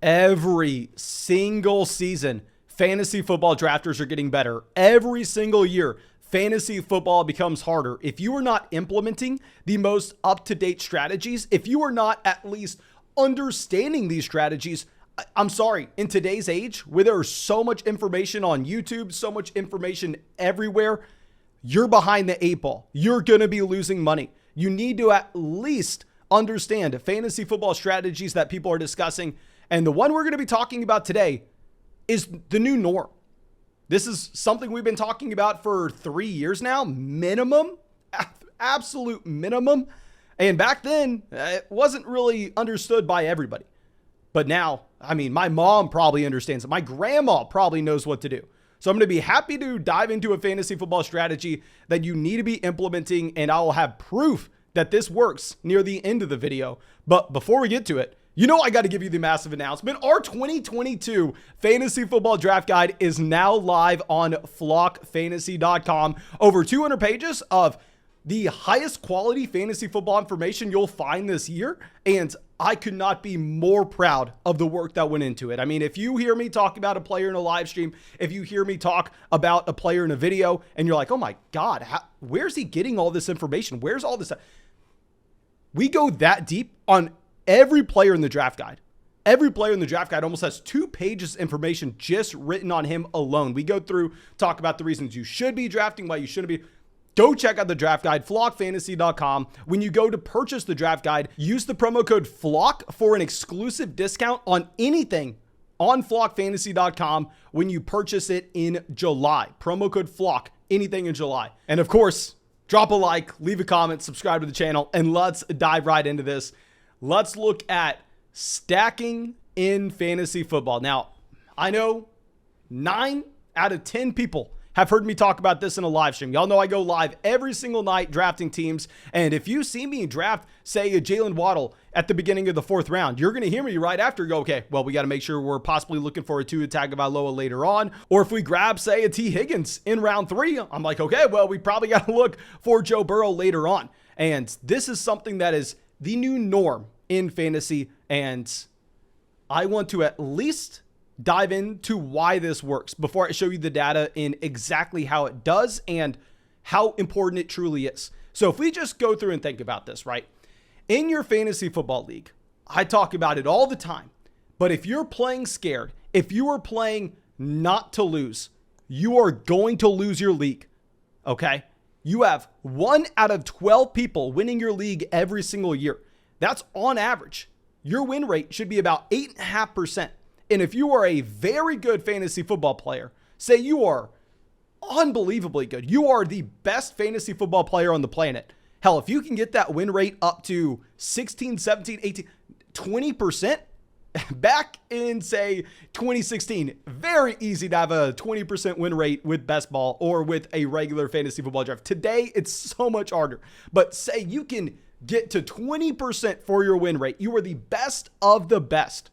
Every single season, fantasy football drafters are getting better. Every single year, fantasy football becomes harder. If you are not implementing the most up-to-date strategies, if you are not at least understanding these strategies, I'm sorry, in today's age, where there is so much information on YouTube, so much information everywhere, you're behind the eight ball. You're going to be losing money. You need to at least understand fantasy football strategies that people are discussing. And the one we're going to be talking about today is the new norm. This is something we've been talking about for 3 years now, minimum, absolute minimum. And back then, it wasn't really understood by everybody. But now, I mean, my mom probably understands it. My grandma probably knows what to do. So I'm going to be happy to dive into a fantasy football strategy that you need to be implementing, and I will have proof that this works near the end of the video. But before we get to it, you know I got to give you the massive announcement. Our 2022 Fantasy Football Draft Guide is now live on flockfantasy.com. Over 200 pages of the highest quality fantasy football information you'll find this year, and I could not be more proud of the work that went into it. I mean, if you hear me talk about a player in a live stream, if you hear me talk about a player in a video, and you're like, oh my God, where's he getting all this information? Where's all this? We go that deep on every player in the draft guide. Every player in the draft guide almost has 2 pages of information just written on him alone. We go through, talk about the reasons you should be drafting, why you shouldn't be. Go check out the draft guide, flockfantasy.com. When you go to purchase the draft guide, use the promo code FLOCK for an exclusive discount on anything on flockfantasy.com when you purchase it in July. Promo code FLOCK, anything in July. And of course, drop a like, leave a comment, subscribe to the channel, and let's dive right into this. Let's look at stacking in fantasy football. Now, I know 9 out of 10 people have heard me talk about this in a live stream. Y'all know I go live every single night drafting teams. And if you see me draft, say, a Jalen Waddle at the beginning of the 4th round, you're going to hear me right after go, okay, well, we got to make sure we're possibly looking for a Tua Tagovailoa later on. Or if we grab, say, a T. Higgins in round 3, I'm like, okay, well, we probably got to look for Joe Burrow later on. And this is something that is the new norm in fantasy. And I want to at least dive into why this works before I show you the data in exactly how it does and how important it truly is. So if we just go through and think about this, right? In your fantasy football league, I talk about it all the time, but if you're playing scared, if you are playing not to lose, you are going to lose your league, okay? You have 1 out of 12 people winning your league every single year. That's on average. Your win rate should be about 8.5%. And if you are a very good fantasy football player, say you are unbelievably good, you are the best fantasy football player on the planet. Hell, if you can get that win rate up to 16, 17, 18, 20%, back in, say, 2016, very easy to have a 20% win rate with best ball or with a regular fantasy football draft. Today, it's so much harder. But say you can get to 20% for your win rate. You are the best of the best.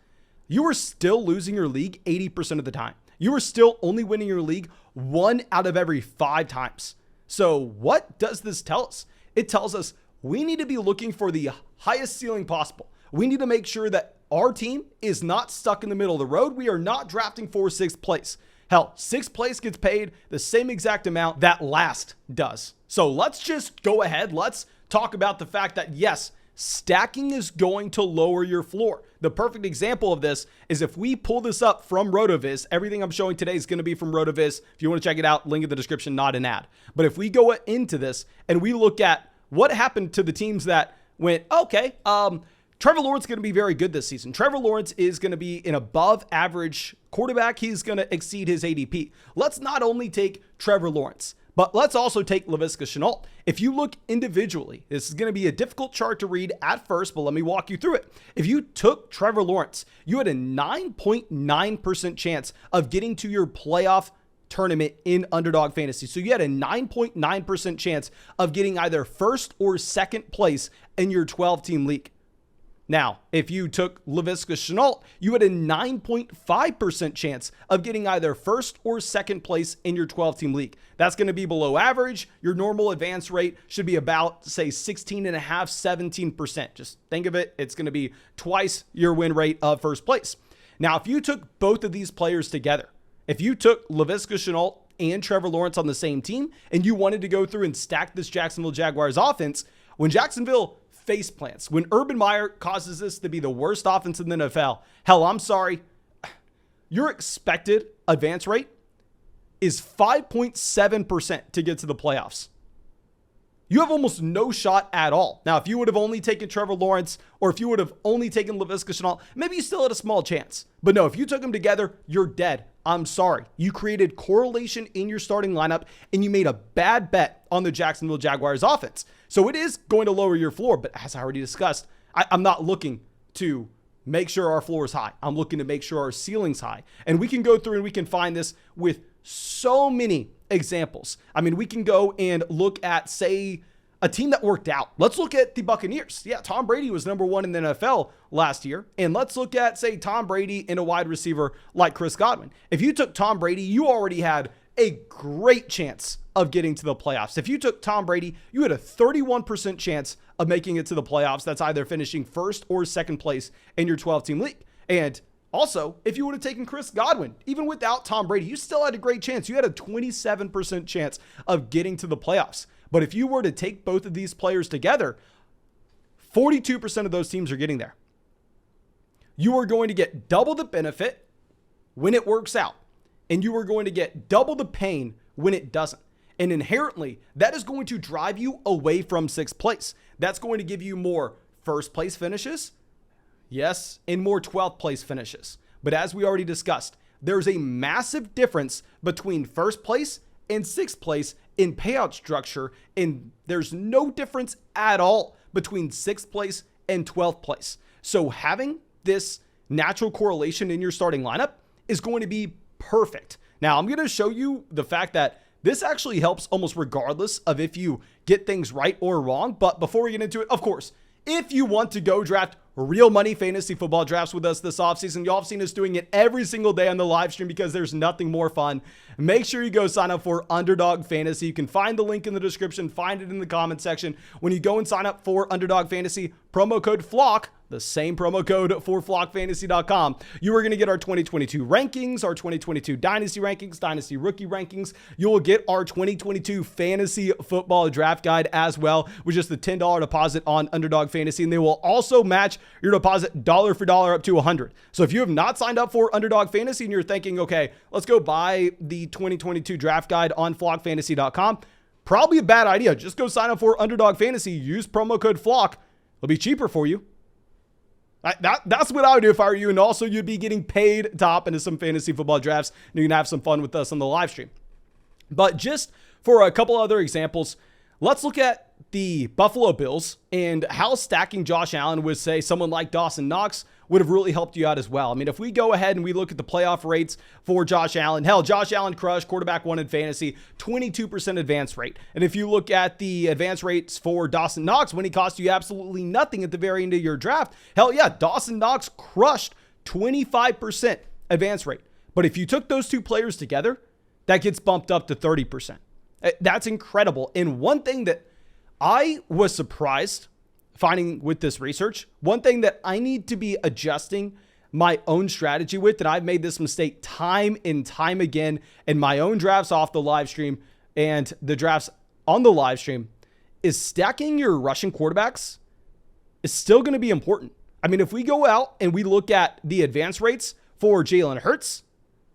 You are still losing your league 80% of the time. You are still only winning your league 1 out of every 5 times. So what does this tell us? It tells us we need to be looking for the highest ceiling possible. We need to make sure that our team is not stuck in the middle of the road. We are not drafting for 6th place. Hell, 6th place gets paid the same exact amount that last does. So let's just go ahead. Let's talk about the fact that, yes, stacking is going to lower your floor. The perfect example of this is if we pull this up from RotoViz, everything I'm showing today is going to be from RotoViz. If you want to check it out, link in the description, not an ad. But if we go into this and we look at what happened to the teams that went, okay, Trevor Lawrence is going to be very good this season. Trevor Lawrence is going to be an above average quarterback. He's going to exceed his ADP. Let's not only take Trevor Lawrence, but let's also take Laviska Shenault. If you look individually, this is going to be a difficult chart to read at first, but let me walk you through it. If you took Trevor Lawrence, you had a 9.9% chance of getting to your playoff tournament in Underdog Fantasy. So you had a 9.9% chance of getting either 1st or 2nd place in your 12-team league. Now, if you took Laviska Shenault, you had a 9.5% chance of getting either 1st or 2nd place in your 12-team league. That's going to be below average. Your normal advance rate should be about, say, 16.5%, 17%. Just think of it. It's going to be twice your win rate of 1st place. Now, if you took both of these players together, if you took Laviska Shenault and Trevor Lawrence on the same team, and you wanted to go through and stack this Jacksonville Jaguars offense, when Jacksonville face plants, when Urban Meyer causes this to be the worst offense in the NFL, hell, I'm sorry, your expected advance rate is 5.7% to get to the playoffs. You have almost no shot at all. Now, if you would have only taken Trevor Lawrence, or if you would have only taken Laviska Shenault, maybe you still had a small chance. But no, if you took them together, you're dead. I'm sorry. You created correlation in your starting lineup, and you made a bad bet on the Jacksonville Jaguars offense. So it is going to lower your floor, but as I already discussed, I'm not looking to make sure our floor is high. I'm looking to make sure our ceiling's high. And we can go through and we can find this with so many examples. I mean, we can go and look at, say, a team that worked out. Let's look at the Buccaneers. Yeah, Tom Brady was number one in the NFL last year. And let's look at, say, Tom Brady and a wide receiver like Chris Godwin. If you took Tom Brady, you already had a great chance of getting to the playoffs. If you took Tom Brady, you had a 31% chance of making it to the playoffs. That's either finishing first or second place in your 12-team league. And also, if you would have taken Chris Godwin, even without Tom Brady, you still had a great chance. You had a 27% chance of getting to the playoffs. But if you were to take both of these players together, 42% of those teams are getting there. You are going to get double the benefit when it works out, and you are going to get double the pain when it doesn't. And inherently, that is going to drive you away from sixth place. That's going to give you more first place finishes, yes, and more 12th place finishes. But as we already discussed, there's a massive difference between first place and sixth place in payout structure, and there's no difference at all between sixth place and 12th place. So having this natural correlation in your starting lineup is going to be perfect. Now, I'm going to show you the fact that this actually helps almost regardless of if you get things right or wrong. But before we get into it, of course, if you want to go draft real money fantasy football drafts with us this offseason, y'all have seen us doing it every single day on the live stream because there's nothing more fun. Make sure you go sign up for Underdog Fantasy. You can find the link in the description, find it in the comment section. When you go and sign up for Underdog Fantasy, promo code FLOCK, the same promo code for flockfantasy.com, you are going to get our 2022 rankings, our 2022 dynasty rankings, dynasty rookie rankings. You will get our 2022 fantasy football draft guide as well with just the $10 deposit on Underdog Fantasy. And they will also match your deposit dollar for dollar up to $100. So if you have not signed up for Underdog Fantasy and you're thinking, okay, let's go buy the 2022 draft guide on flockfantasy.com, probably a bad idea. Just go sign up for Underdog Fantasy. Use promo code FLOCK. It'll be cheaper for you. That's what I would do if I were you. And also you'd be getting paid to hop into some fantasy football drafts. And you can have some fun with us on the live stream. But just for a couple other examples, let's look at the Buffalo Bills and how stacking Josh Allen with, say, someone like Dawson Knox would have really helped you out as well. I mean, if we go ahead and we look at the playoff rates for Josh Allen, hell, Josh Allen crushed quarterback one in fantasy, 22% advance rate. And if you look at the advance rates for Dawson Knox, when he cost you absolutely nothing at the very end of your draft, hell yeah, Dawson Knox crushed 25% advance rate. But if you took those two players together, that gets bumped up to 30%. That's incredible. And one thing that I was surprised finding with this research, one thing that I need to be adjusting my own strategy with, and I've made this mistake time and time again in my own drafts off the live stream and the drafts on the live stream, is stacking your rushing quarterbacks is still going to be important. I mean, if we go out and we look at the advance rates for Jalen Hurts,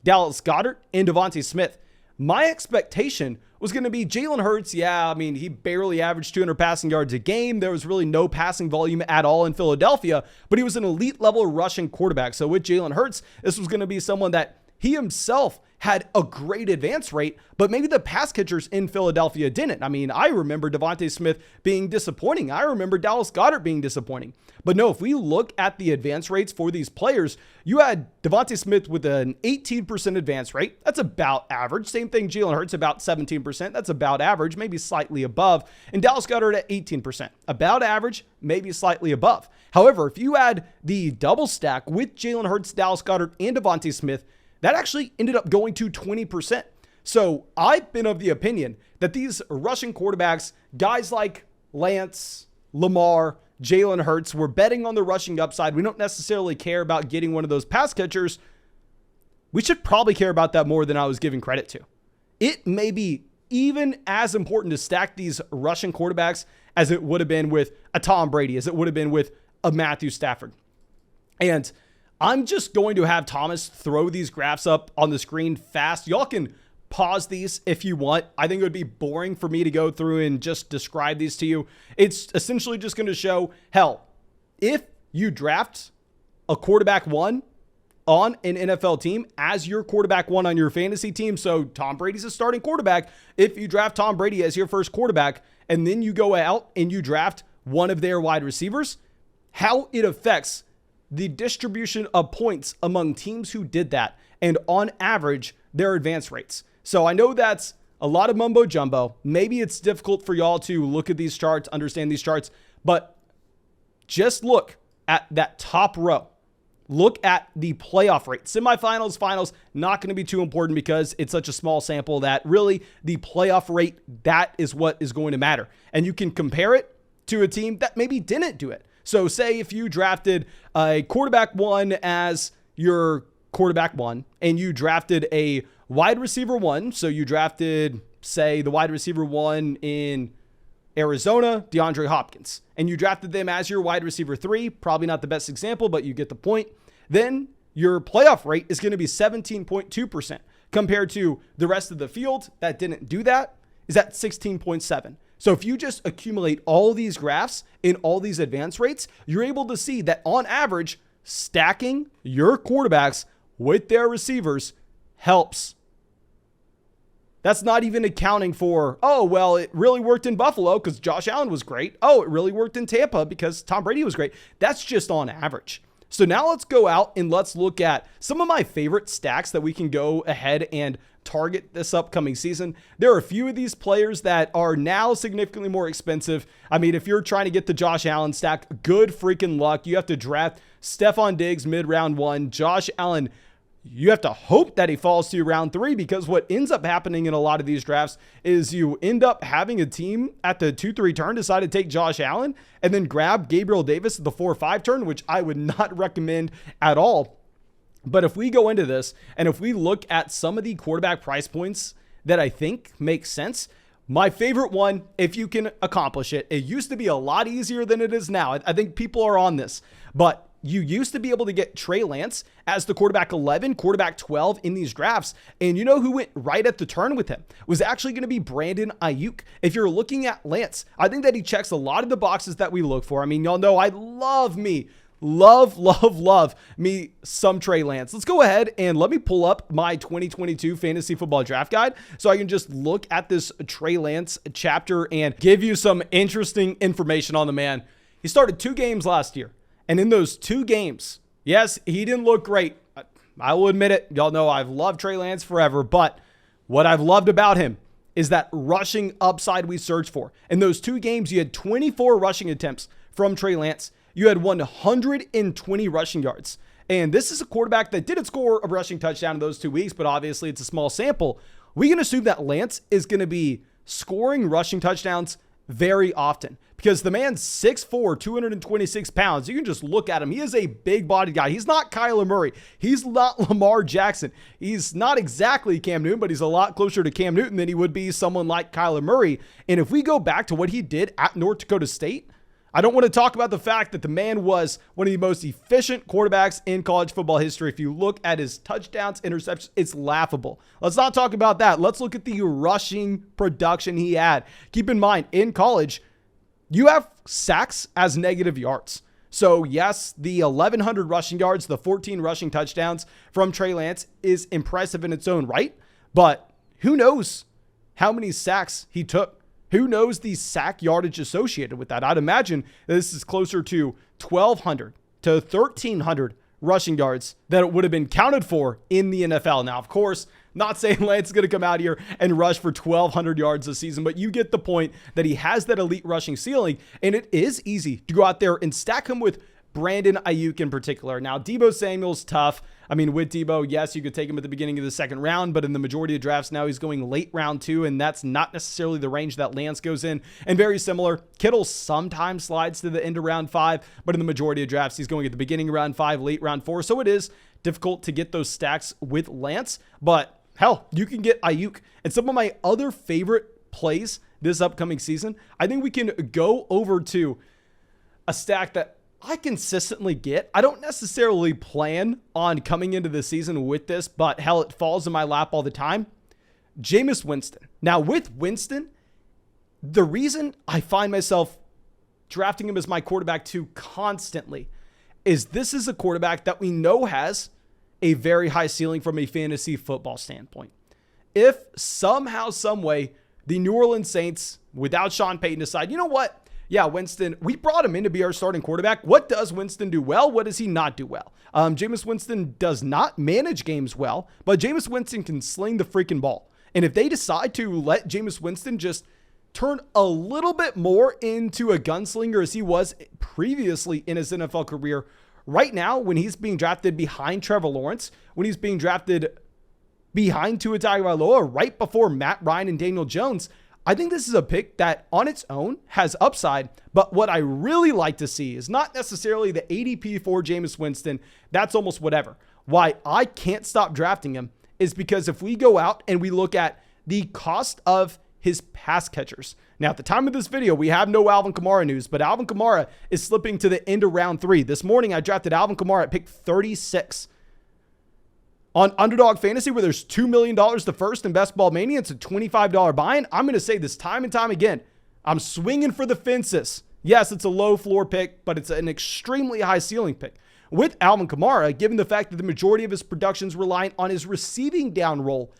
Dallas Goedert, and Devontae Smith, my expectation was going to be Jalen Hurts. Yeah, I mean, he barely averaged 200 passing yards a game. There was really no passing volume at all in Philadelphia, but he was an elite level rushing quarterback. So with Jalen Hurts, this was going to be someone that he himself had a great advance rate, but maybe the pass catchers in Philadelphia didn't. I mean, I remember Devontae Smith being disappointing. I remember Dallas Goedert being disappointing. But no, if we look at the advance rates for these players, you had Devontae Smith with an 18% advance rate. That's about average. Same thing, Jalen Hurts, about 17%. That's about average, maybe slightly above. And Dallas Goedert at 18%. About average, maybe slightly above. However, if you add the double stack with Jalen Hurts, Dallas Goedert, and Devontae Smith, that actually ended up going to 20%. So I've been of the opinion that these rushing quarterbacks, guys like Lance, Lamar, Jalen Hurts. We're betting on the rushing upside. We don't necessarily care about getting one of those pass catchers. We should probably care about that more than I was giving credit to. It may be even as important to stack these rushing quarterbacks as it would have been with a Tom Brady, as it would have been with a Matthew Stafford. And I'm just going to have Thomas throw these graphs up on the screen fast. Y'all can pause these if you want. I think it would be boring for me to go through and just describe these to you. It's essentially just going to show, hell, if you draft a quarterback one on an NFL team as your quarterback one on your fantasy team. So Tom Brady's a starting quarterback. If you draft Tom Brady as your first quarterback and then you go out and you draft one of their wide receivers, how it affects the distribution of points among teams who did that and on average their advance rates. So I know that's a lot of mumbo jumbo. Maybe it's difficult for y'all to look at these charts, understand these charts, but just look at that top row. Look at the playoff rate. Semifinals, finals, not going to be too important because it's such a small sample that really the playoff rate, that is what is going to matter. And you can compare it to a team that maybe didn't do it. So say if you drafted a quarterback one as your quarterback one and you drafted a wide receiver one. So you drafted, say, the wide receiver one in Arizona, DeAndre Hopkins, and you drafted them as your wide receiver three. Probably not the best example, but you get the point. Then your playoff rate is going to be 17.2% compared to the rest of the field that didn't do that is at 16.7. So if you just accumulate all these graphs in all these advance rates, you're able to see that on average, stacking your quarterbacks with their receivers helps. That's not even accounting for, oh, well, it really worked in Buffalo because Josh Allen was great. Oh, it really worked in Tampa because Tom Brady was great. That's just on average. So now let's go out and let's look at some of my favorite stacks that we can go ahead and target this upcoming season. There are a few of these players that are now significantly more expensive. I mean, if you're trying to get the Josh Allen stack, good freaking luck. You have to draft Stephon Diggs mid-round one. Josh Allen, you have to hope that he falls to you round three because what ends up happening in a lot of these drafts is you end up having a team at the 2-3 turn decide to take Josh Allen and then grab Gabriel Davis at the 4-5 turn, which I would not recommend at all. But if we go into this and if we look at some of the quarterback price points that I think make sense, my favorite one, if you can accomplish it, it used to be a lot easier than it is now. I think people are on this, but you used to be able to get Trey Lance as the quarterback 11, quarterback 12 in these drafts. And you know who went right at the turn with him? Was actually going to be Brandon Ayuk. If you're looking at Lance, I think that he checks a lot of the boxes that we look for. I mean, y'all know I love me some Trey Lance. Let's go ahead and let me pull up my 2022 fantasy football draft guide so I can just look at this Trey Lance chapter and give you some interesting information on the man. He started 2 games last year. And in those 2 games, yes, he didn't look great. I will admit it. Y'all know I've loved Trey Lance forever, but what I've loved about him is that rushing upside we search for. In those 2 games, you had 24 rushing attempts from Trey Lance. You had 120 rushing yards. And this is a quarterback that didn't score a rushing touchdown in those 2 weeks, but obviously it's a small sample. We can assume that Lance is going to be scoring rushing touchdowns very often because the man's 6'4", 226 pounds. You can just look at him. He is a big-bodied guy. He's not Kyler Murray. He's not Lamar Jackson. He's not exactly Cam Newton, but he's a lot closer to Cam Newton than he would be someone like Kyler Murray. And if we go back to what he did at North Dakota State, I don't want to talk about the fact that the man was one of the most efficient quarterbacks in college football history. If you look at his touchdowns, interceptions, it's laughable. Let's not talk about that. Let's look at the rushing production he had. Keep in mind, in college, you have sacks as negative yards. So yes, the 1,100 rushing yards, the 14 rushing touchdowns from Trey Lance is impressive in its own right, but who knows how many sacks he took? Who knows the sack yardage associated with that? I'd imagine that this is closer to 1,200 to 1,300 rushing yards that it would have been counted for in the NFL. Now, of course, not saying Lance is going to come out here and rush for 1,200 yards a season, but you get the point that he has that elite rushing ceiling, and it is easy to go out there and stack him with Brandon Ayuk in particular. Now, Deebo Samuel's tough. I mean, with Deebo, yes, you could take him at the beginning of the second round, but in the majority of drafts now, he's going late round 2, and that's not necessarily the range that Lance goes in. And very similar, Kittle sometimes slides to the end of round 5, but in the majority of drafts, he's going at the beginning of round 5, late round 4. So it is difficult to get those stacks with Lance, but hell, you can get Ayuk. And some of my other favorite plays this upcoming season, I think we can go over to a stack that I consistently get. I don't necessarily plan on coming into the season with this, but hell, it falls in my lap all the time. Jameis Winston. Now, with Winston, the reason I find myself drafting him as my quarterback 2 constantly is this is a quarterback that we know has a very high ceiling from a fantasy football standpoint. If somehow, some way, the New Orleans Saints, without Sean Payton, decide, you know what? Yeah, Winston, we brought him in to be our starting quarterback. What does Winston do well? What does he not do well? Jameis Winston does not manage games well, but Jameis Winston can sling the freaking ball. And if they decide to let Jameis Winston just turn a little bit more into a gunslinger as he was previously in his NFL career, right now, when he's being drafted behind Trevor Lawrence, when he's being drafted behind Tua Tagovailoa, right before Matt Ryan and Daniel Jones, I think this is a pick that on its own has upside, but what I really like to see is not necessarily the ADP for Jameis Winston. That's almost whatever. Why I can't stop drafting him is because if we go out and we look at the cost of his pass catchers. Now, at the time of this video, we have no Alvin Kamara news, but Alvin Kamara is slipping to the end of round 3. This morning, I drafted Alvin Kamara at pick 36. On Underdog Fantasy, where there's $2 million to first in Best Ball Mania, it's a $25 buy-in. I'm going to say this time and time again. I'm swinging for the fences. Yes, it's a low floor pick, but it's an extremely high ceiling pick. With Alvin Kamara, given the fact that the majority of his production is reliant on his receiving down role,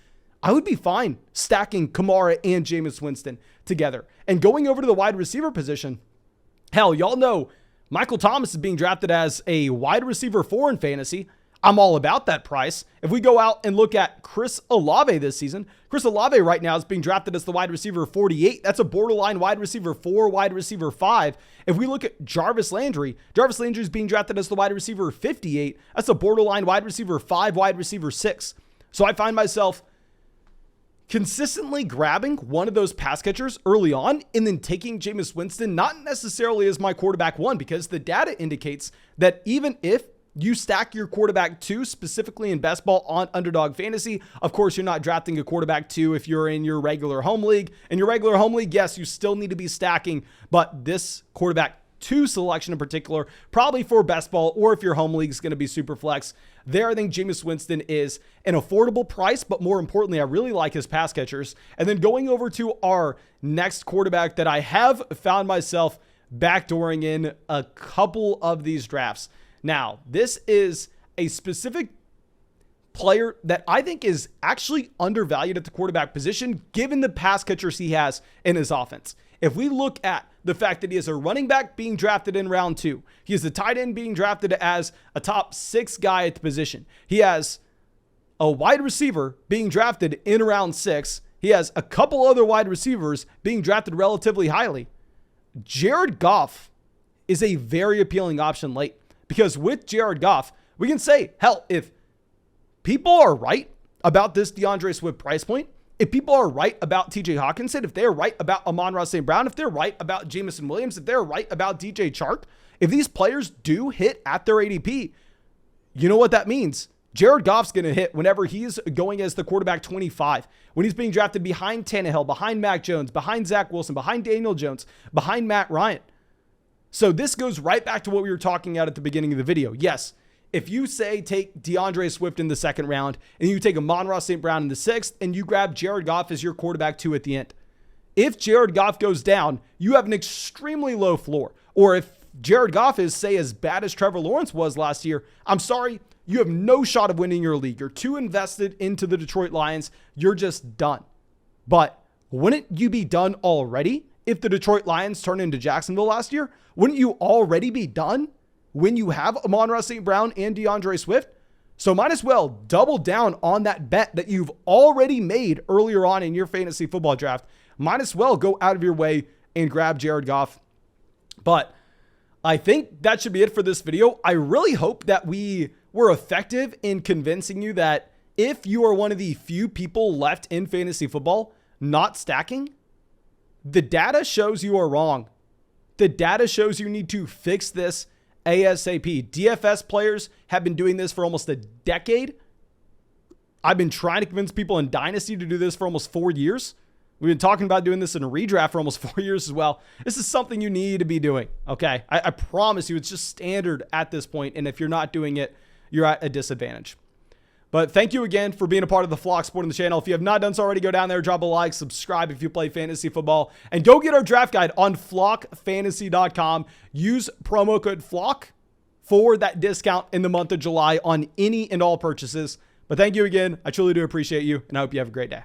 I would be fine stacking Kamara and Jameis Winston together. And going over to the wide receiver position, hell, y'all know Michael Thomas is being drafted as a wide receiver 4 in fantasy. I'm all about that price. If we go out and look at Chris Olave this season, Chris Olave right now is being drafted as the wide receiver 48. That's a borderline wide receiver 4, wide receiver 5. If we look at Jarvis Landry is being drafted as the wide receiver 58. That's a borderline wide receiver 5, wide receiver 6. So I find myself consistently grabbing one of those pass catchers early on and then taking Jameis Winston, not necessarily as my quarterback 1, because the data indicates that even if you stack your quarterback 2 specifically in best ball on Underdog Fantasy. Of course, you're not drafting a quarterback 2 if you're in your regular home league. In your regular home league, yes, you still need to be stacking, but this quarterback 2 selection in particular, probably for best ball, or if your home league is going to be super flex, there I think Jameis Winston is an affordable price, but more importantly, I really like his pass catchers. And then going over to our next quarterback that I have found myself backdooring in a couple of these drafts. Now, this is a specific player that I think is actually undervalued at the quarterback position, given the pass catchers he has in his offense. If we look at the fact that he is a running back being drafted in round 2, he is a tight end being drafted as a top 6 guy at the position. He has a wide receiver being drafted in round 6. He has a couple other wide receivers being drafted relatively highly. Jared Goff is a very appealing option late. Because with Jared Goff, we can say, hell, if people are right about this DeAndre Swift price point, if people are right about TJ Hawkinson, if they're right about Amon-Ra St. Brown, if they're right about Jameson Williams, if they're right about DJ Chark, if these players do hit at their ADP, you know what that means? Jared Goff's going to hit whenever he's going as the quarterback 25, when he's being drafted behind Tannehill, behind Mac Jones, behind Zach Wilson, behind Daniel Jones, behind Matt Ryan. So this goes right back to what we were talking about at the beginning of the video. Yes, if you say take DeAndre Swift in the second round and you take Amon-Ra St. Brown in the 6th and you grab Jared Goff as your quarterback 2 at the end. If Jared Goff goes down, you have an extremely low floor. Or if Jared Goff is, say, as bad as Trevor Lawrence was last year, I'm sorry, you have no shot of winning your league. You're too invested into the Detroit Lions. You're just done. But wouldn't you be done already if the Detroit Lions turned into Jacksonville last year? Wouldn't you already be done when you have Amon-Ra St. Brown and DeAndre Swift? So might as well double down on that bet that you've already made earlier on in your fantasy football draft. Might as well go out of your way and grab Jared Goff. But I think that should be it for this video. I really hope that we were effective in convincing you that if you are one of the few people left in fantasy football not stacking, the data shows you are wrong. The data shows you need to fix this ASAP. DFS players have been doing this for almost a decade. I've been trying to convince people in Dynasty to do this for almost 4 years. We've been talking about doing this in a redraft for almost 4 years as well. This is something you need to be doing, okay? I promise you it's just standard at this point, and if you're not doing it, you're at a disadvantage. But thank you again for being a part of the Flock Sport on the channel. If you have not done so already, go down there, drop a like, subscribe if you play fantasy football, and go get our draft guide on flockfantasy.com. Use promo code FLOCK for that discount in the month of July on any and all purchases. But thank you again. I truly do appreciate you, and I hope you have a great day.